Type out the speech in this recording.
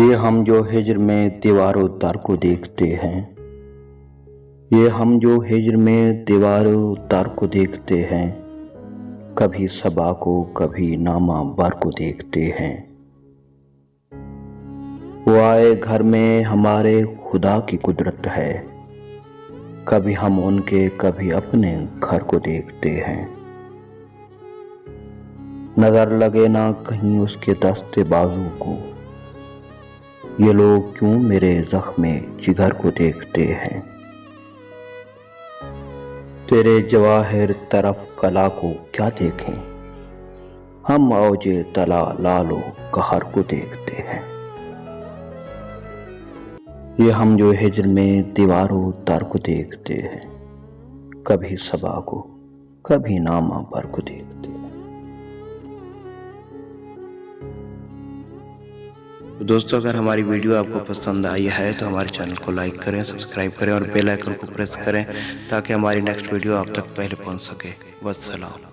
ये हम जो हिज्र में दीवारों दर को देखते हैं, ये हम जो हिज्र में दीवारों दर को देखते हैं, कभी सबा को कभी नामा बर को देखते हैं। वो आए घर में हमारे खुदा की कुदरत है, कभी हम उनके कभी अपने घर को देखते हैं। नजर लगे ना कहीं उसके दस्ते बाजू को, ये लोग क्यों मेरे जख्मे जिगर को देखते हैं। तेरे जवाहिर तरफ कला को क्या देखें, हम औजे तला लालो कहर को देखते हैं। ये हम जो हिज्र में दीवारों दर को देखते हैं, कभी सबा को कभी नामा बर को देखते हैं। तो दोस्तों, अगर हमारी वीडियो आपको पसंद आई है तो हमारे चैनल को लाइक करें, सब्सक्राइब करें और बेल आइकन को प्रेस करें ताकि हमारी नेक्स्ट वीडियो आप तक पहले पहुंच सके। वस्सलाम।